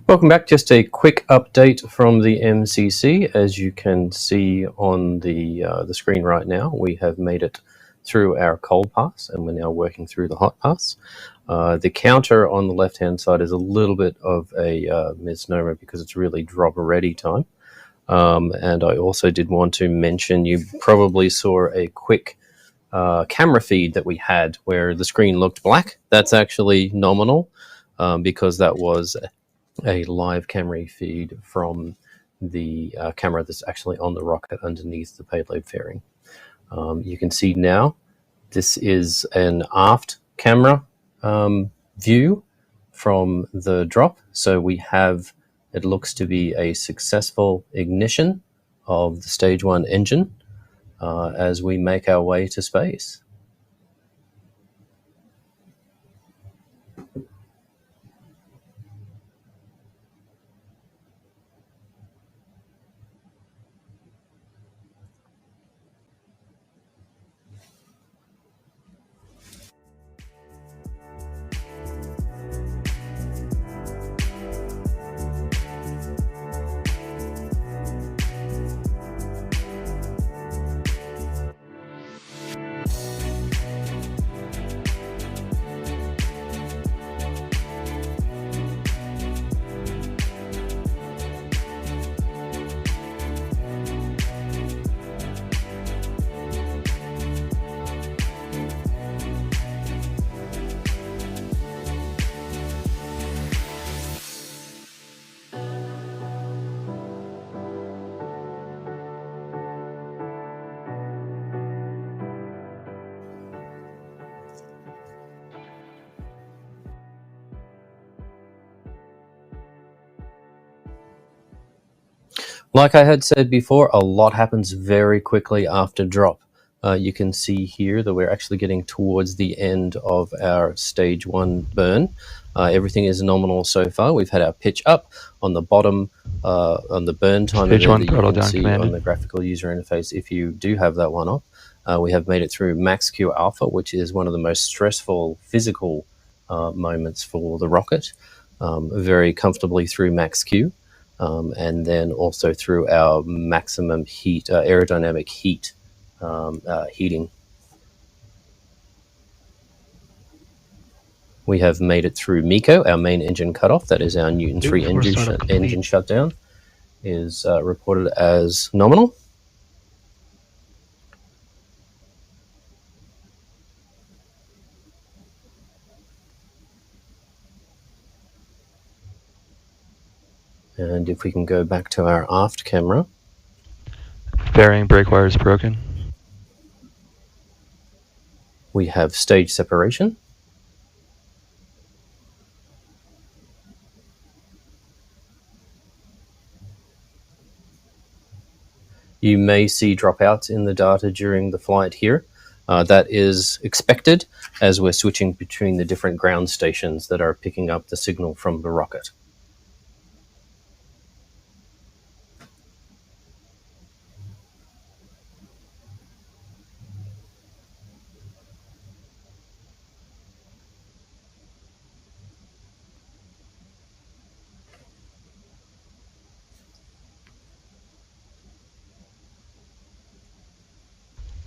Welcome back. Just a quick update from the MCC. As you can see on the screen right now, we have made it through our cold pass and we're now working through the hot pass. The counter on the left-hand side is a little bit of a misnomer because it's really drop ready time. And I also did want to mention, you probably saw a quick camera feed that we had where the screen looked black. That's actually nominal because that was a live camera feed from the camera that's actually on the rocket underneath the payload fairing. You can see now this is an aft camera view from the drop. So we have, it looks to be a successful ignition of the stage 1 engine as we make our way to space. Like I had said before, a lot happens very quickly after drop. You can see here that we're actually getting towards the end of our stage 1 burn. Everything is nominal so far. We've had our pitch up on the bottom, on the burn time that you can see on the graphical user interface. If you do have that one up, we have made it through max Q alpha, which is one of the most stressful physical moments for the rocket, very comfortably through max Q. And then also through our maximum heat, aerodynamic heat heating. We have made it through MECO, our main engine cutoff. That is our Newton 3 engine shutdown, is reported as nominal. And if we can go back to our aft camera. Fairing brake wire is broken. We have stage separation. You may see dropouts in the data during the flight here. That is expected as we're switching between the different ground stations that are picking up the signal from the rocket.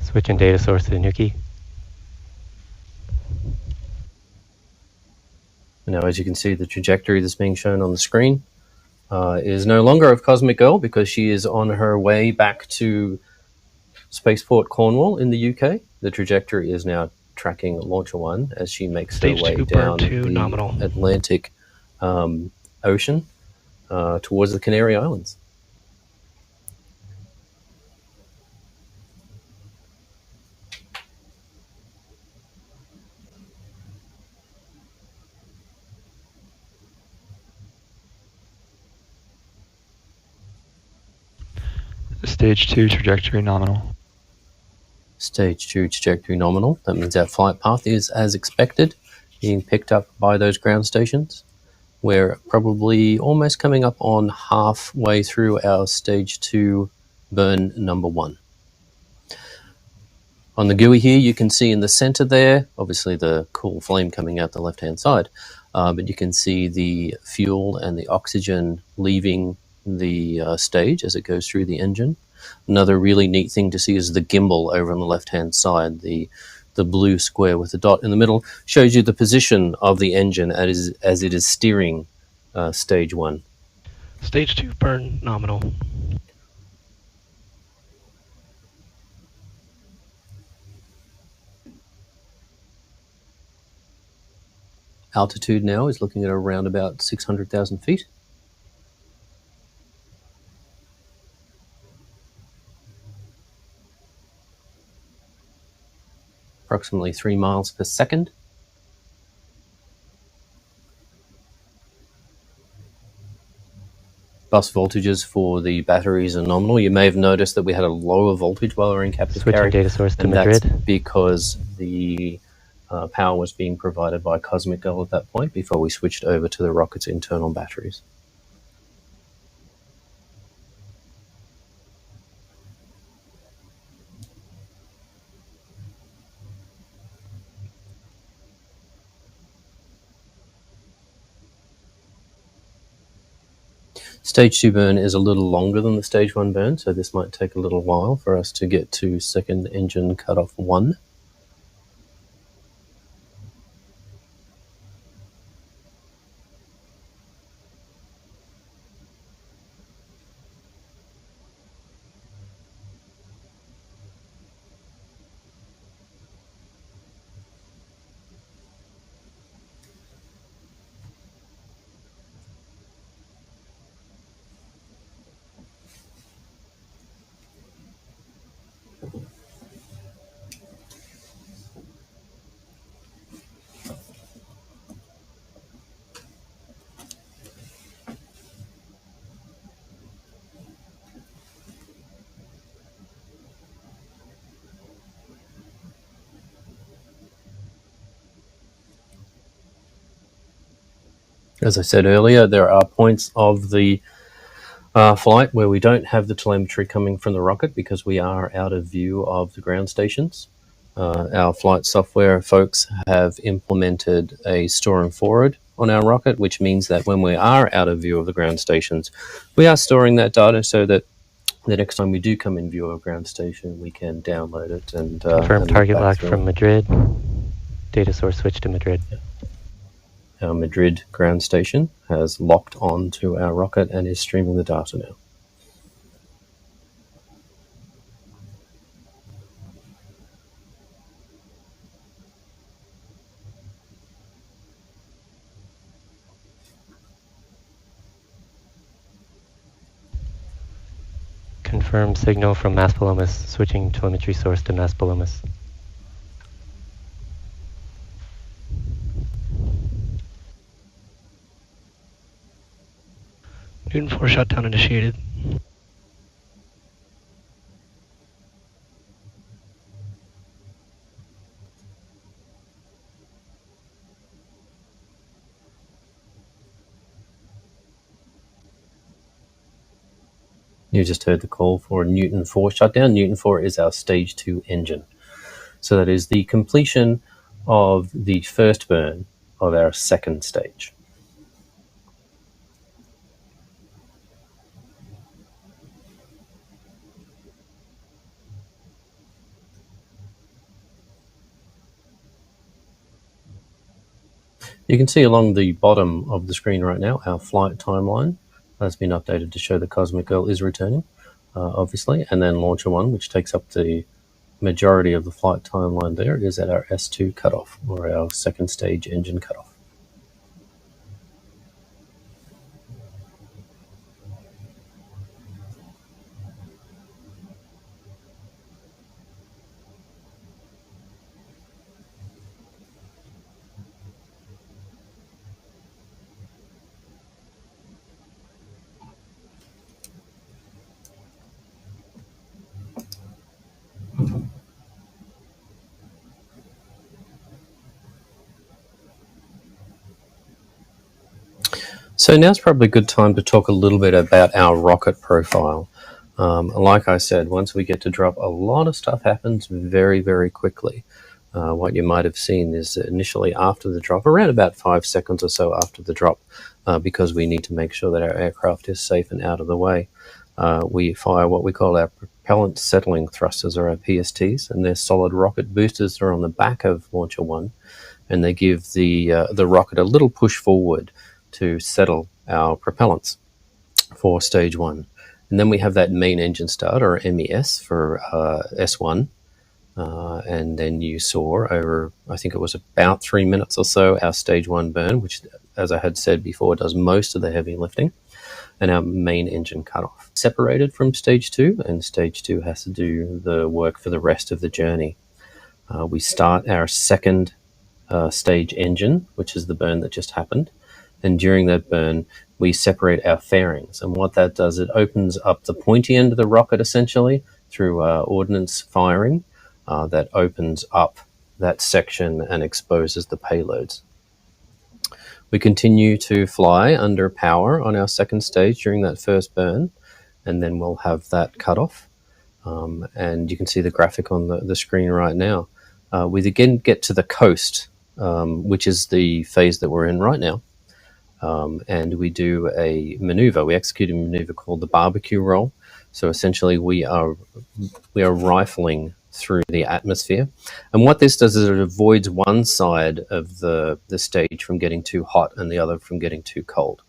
Switching data source to the Nuki. Now, as you can see, the trajectory that's being shown on the screen is no longer of Cosmic Girl because she is on her way back to Spaceport Cornwall in the UK. The trajectory is now tracking Launcher 1 as she makes her way down the Atlantic Ocean towards the Canary Islands. Stage 2 trajectory nominal. Stage 2 trajectory nominal. That means our flight path is as expected, being picked up by those ground stations. We're probably almost coming up on halfway through our stage 2 burn number 1. On the GUI here, you can see in the center there, obviously the cool flame coming out the left-hand side. but you can see the fuel and the oxygen leaving the stage as it goes through the engine. Another really neat thing to see is the gimbal over on the left-hand side. The blue square with the dot in the middle shows you the position of the engine as it is steering stage 1. Stage 2 burn nominal. Altitude now is looking at around about 600,000 feet. Approximately 3 miles per second. Bus voltages for the batteries are nominal. You may have noticed that we had a lower voltage while we were in captive Switching carry, data source to and Madrid. that's because the power was being provided by Cosmic Girl at that point before we switched over to the rocket's internal batteries. Stage 2 burn is a little longer than the Stage 1 burn, so this might take a little while for us to get to second engine cutoff 1. As I said earlier, there are points of the flight where we don't have the telemetry coming from the rocket because we are out of view of the ground stations. Our flight software folks have implemented a store and forward on our rocket, which means that when we are out of view of the ground stations, we are storing that data so that the next time we do come in view of a ground station, we can download it and Confirm and target look back lock through from it. Madrid. Data source switch to Madrid. Our Madrid ground station has locked on to our rocket and is streaming the data now. Confirm signal from Maspalomas, switching telemetry source to Maspalomas. Newton 4 shutdown initiated. You just heard the call for Newton 4 shutdown. Newton 4 is our stage 2 engine. So that is the completion of the first burn of our second stage. You can see along the bottom of the screen right now, our flight timeline has been updated to show the Cosmic Girl is returning, obviously, and then Launcher 1, which takes up the majority of the flight timeline there, is at our S2 cutoff, or our second stage engine cutoff. So now's probably a good time to talk a little bit about our rocket profile. Like I said, once we get to drop, a lot of stuff happens very, very quickly. what you might have seen is initially after the drop, around about 5 seconds or so after the drop, because we need to make sure that our aircraft is safe and out of the way, we fire what we call our propellant settling thrusters, or our PSTs, and they're solid rocket boosters that are on the back of Launcher 1, and they give the rocket a little push forward to settle our propellants for stage 1. And then we have that main engine start, or MES, for S1. And then you saw over, I think it was about 3 minutes or so, our stage 1 burn, which, as I had said before, does most of the heavy lifting, and our main engine cutoff. Separated from stage 2, and stage 2 has to do the work for the rest of the journey. We start our second stage engine, which is the burn that just happened. And during that burn, we separate our fairings. And what that does, it opens up the pointy end of the rocket, essentially, through ordnance firing. That opens up that section and exposes the payloads. We continue to fly under power on our second stage during that first burn, and then we'll have that cut off. And you can see the graphic on the screen right now. We again get to the coast, which is the phase that we're in right now. And we do a maneuver. We execute a maneuver called the barbecue roll. So essentially, we are rifling through the atmosphere, and what this does is it avoids one side of the stage from getting too hot and the other from getting too cold.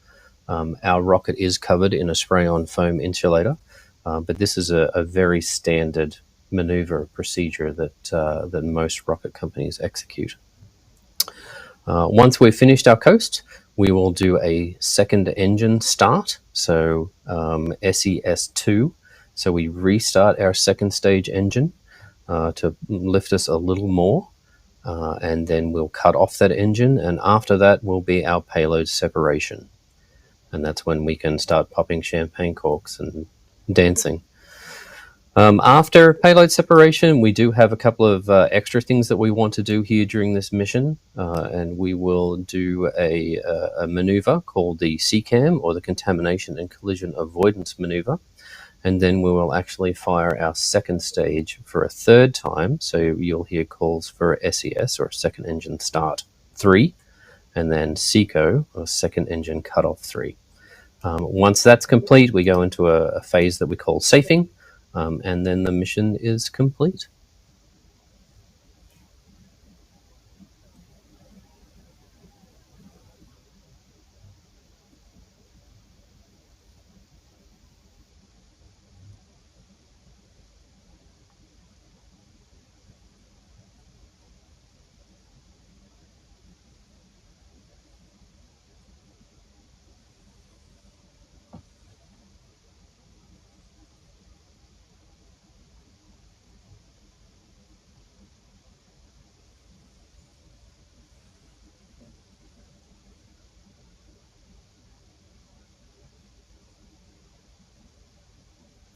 Our rocket is covered in a spray-on foam insulator, but this is a very standard maneuver procedure that most rocket companies execute. Once we've finished our coast, we will do a second engine start, so SES2. So we restart our second stage engine to lift us a little more, and then we'll cut off that engine, and after that will be our payload separation. And that's when we can start popping champagne corks and dancing. After payload separation, we do have a couple of extra things that we want to do here during this mission, and we will do a maneuver called the CCAM, or the Contamination and Collision Avoidance Maneuver, and then we will actually fire our second stage for a third time, so you'll hear calls for SES, or Second Engine Start 3, and then SECO, or Second Engine Cutoff 3. Once that's complete, we go into a phase that we call safing, and then the mission is complete.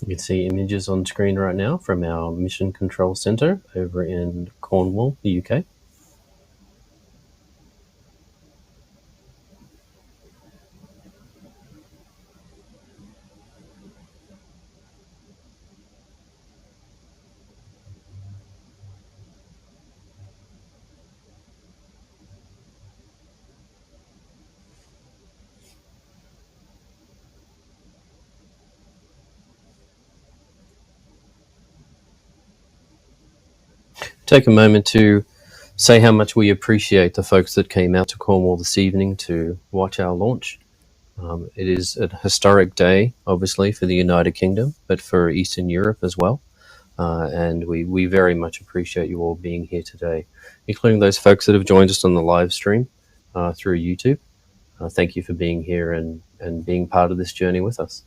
You can see images on screen right now from our Mission Control Center over in Cornwall, the UK. Take a moment to say how much we appreciate the folks that came out to Cornwall this evening to watch our launch. It is a historic day, obviously, for the United Kingdom, but for Eastern Europe as well. And we very much appreciate you all being here today, including those folks that have joined us on the live stream through YouTube. Thank you for being here and being part of this journey with us.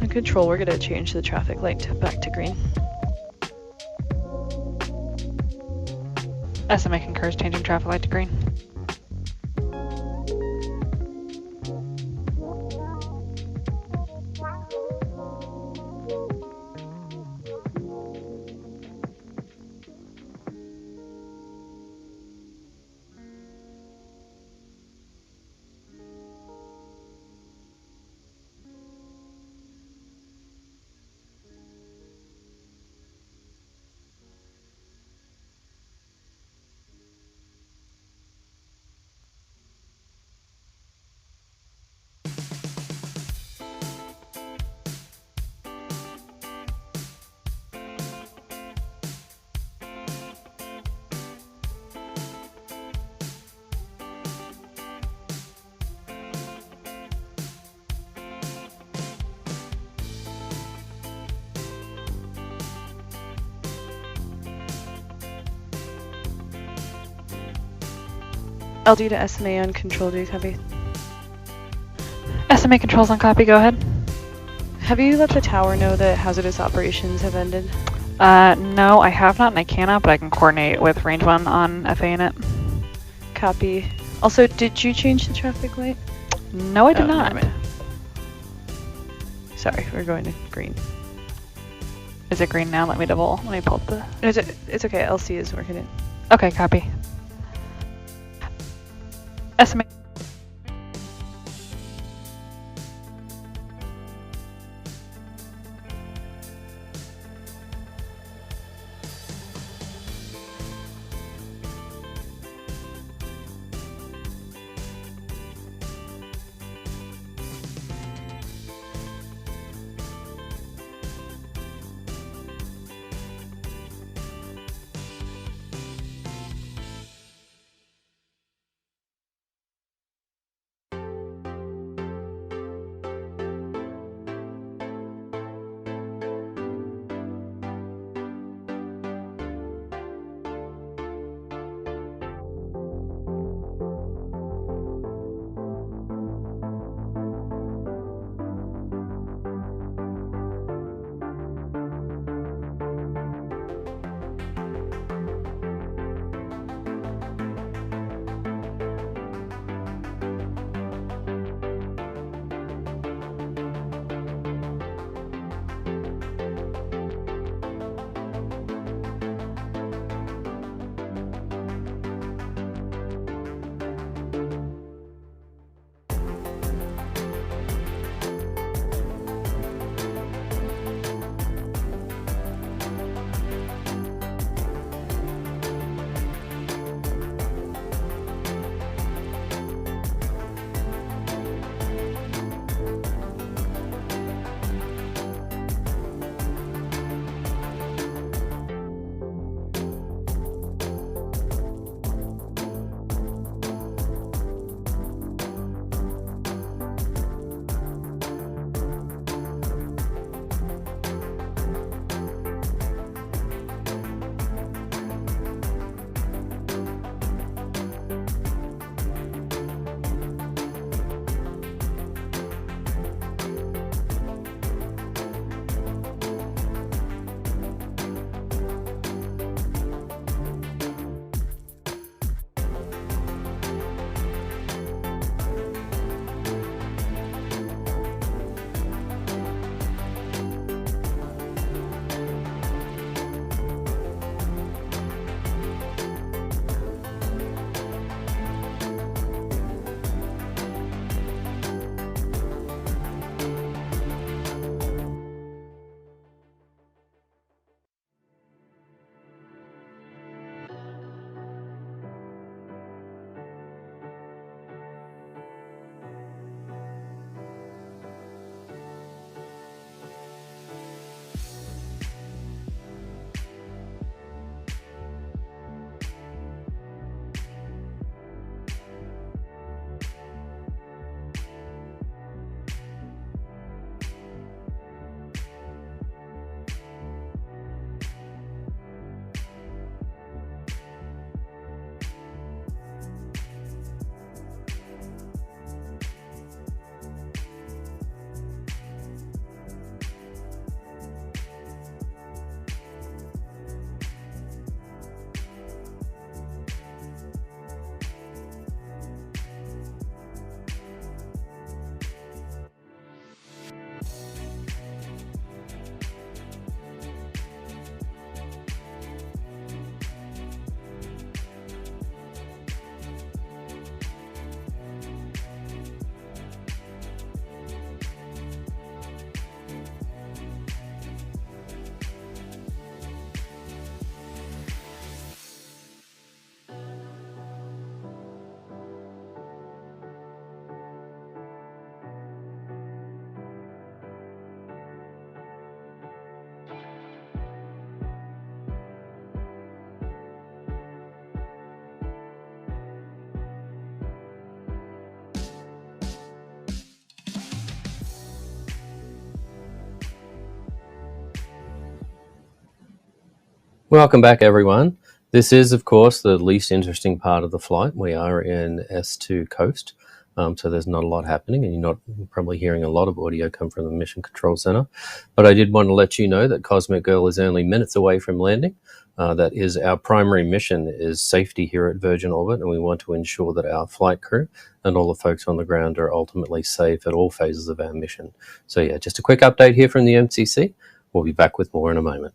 In control, we're gonna change the traffic light back to green. SMA concurs changing traffic light to green. LD to SMA on control, do you copy? SMA controls on copy, go ahead. Have you let the tower know that hazardous operations have ended? No, I have not and I cannot, but I can coordinate with range 1 on FA unit. Copy. Also, did you change the traffic light? No, I did Oh, not. never mind. Sorry, we're going to green. Is it green now? Let me pull up the... It's okay, LC is working it. Okay, copy. SMA Welcome back, everyone. This is, of course, the least interesting part of the flight. We are in S2 coast, so there's not a lot happening, and you're not probably hearing a lot of audio come from the Mission Control Center. But I did want to let you know that Cosmic Girl is only minutes away from landing. That is our primary mission, is safety here at Virgin Orbit, and we want to ensure that our flight crew and all the folks on the ground are ultimately safe at all phases of our mission. So yeah, just a quick update here from the MCC. We'll be back with more in a moment.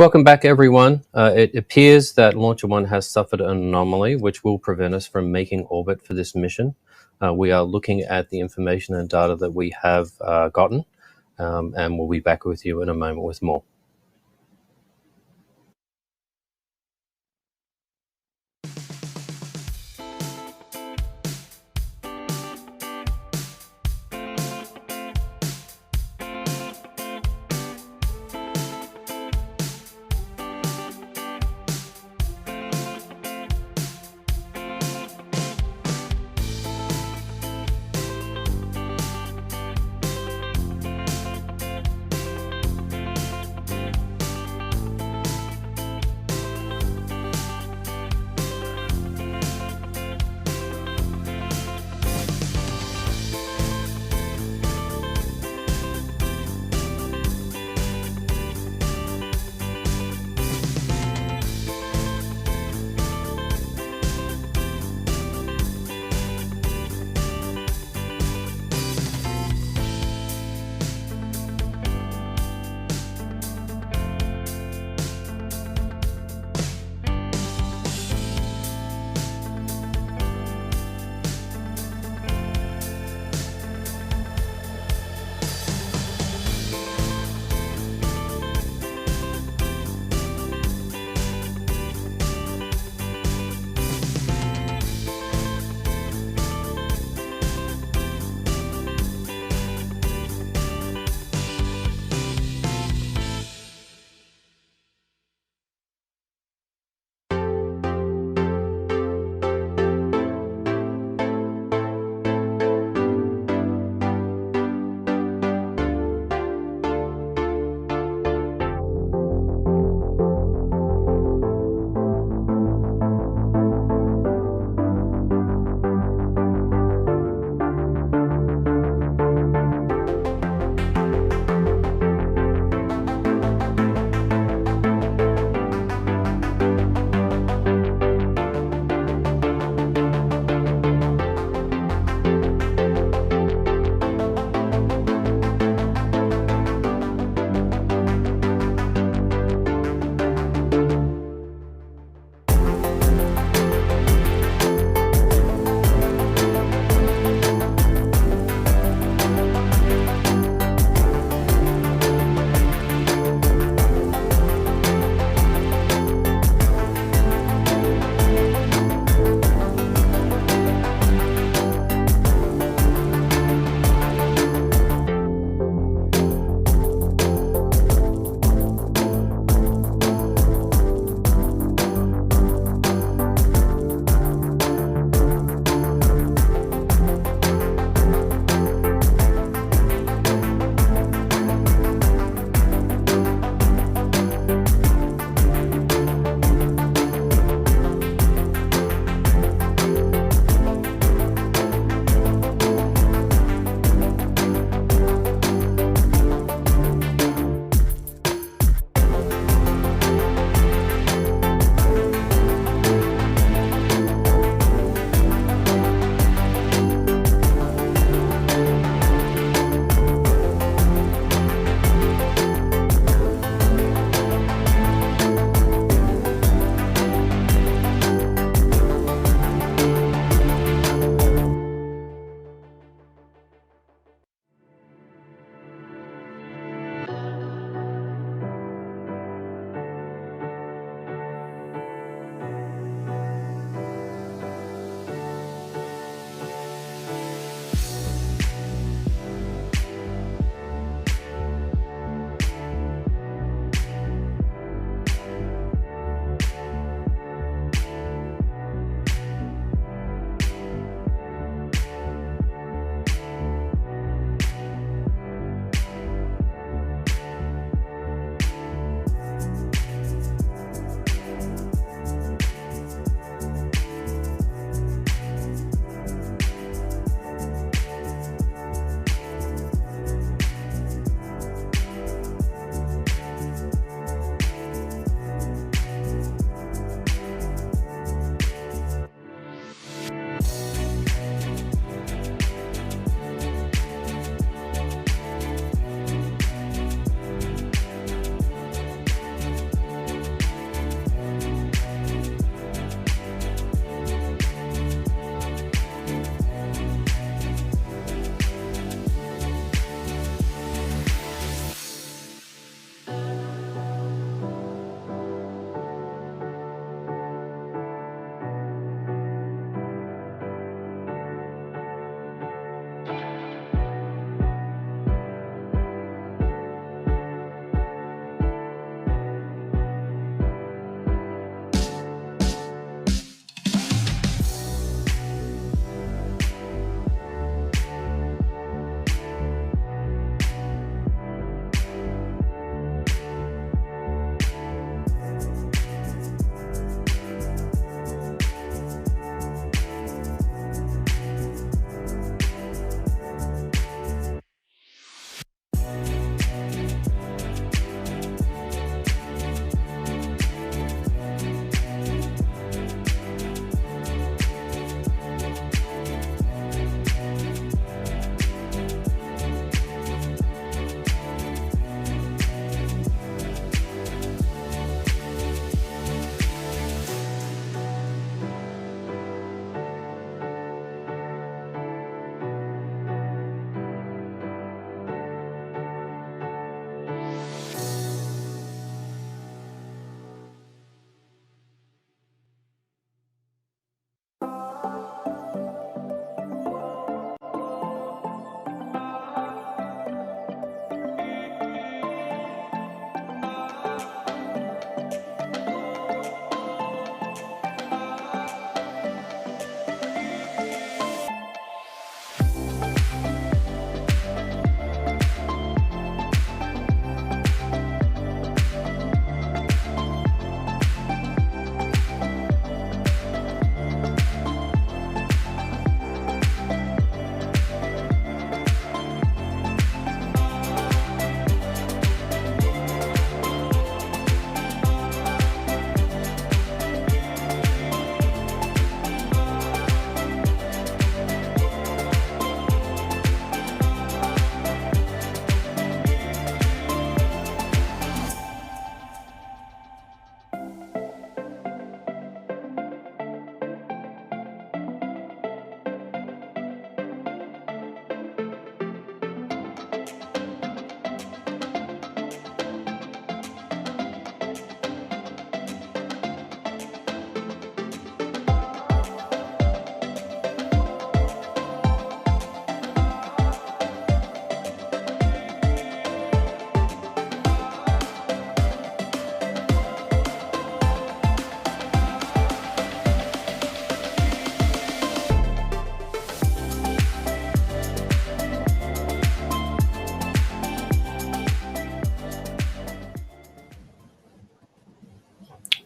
Welcome back, everyone. It appears that Launcher 1 has suffered an anomaly which will prevent us from making orbit for this mission. We are looking at the information and data that we have gotten, and we'll be back with you in a moment with more.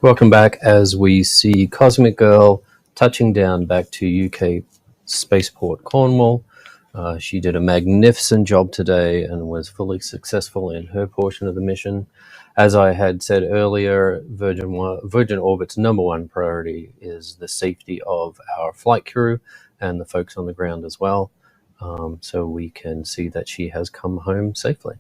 Welcome back as we see Cosmic Girl touching down back to UK Spaceport Cornwall. She did a magnificent job today and was fully successful in her portion of the mission. As I had said earlier, Virgin Orbit's number one priority is the safety of our flight crew and the folks on the ground as well. So we can see that she has come home safely.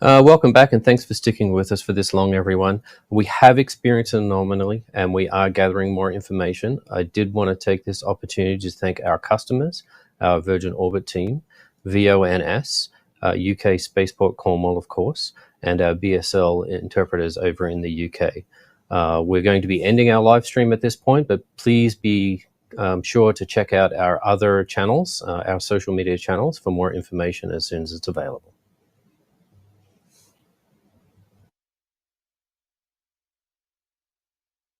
Welcome back, and thanks for sticking with us for this long, everyone. We have experienced an anomaly, and we are gathering more information. I did want to take this opportunity to thank our customers, our Virgin Orbit team, VONS, UK Spaceport Cornwall, of course, and our BSL interpreters over in the UK. We're going to be ending our live stream at this point, but please be sure to check out our other channels, our social media channels, for more information as soon as it's available.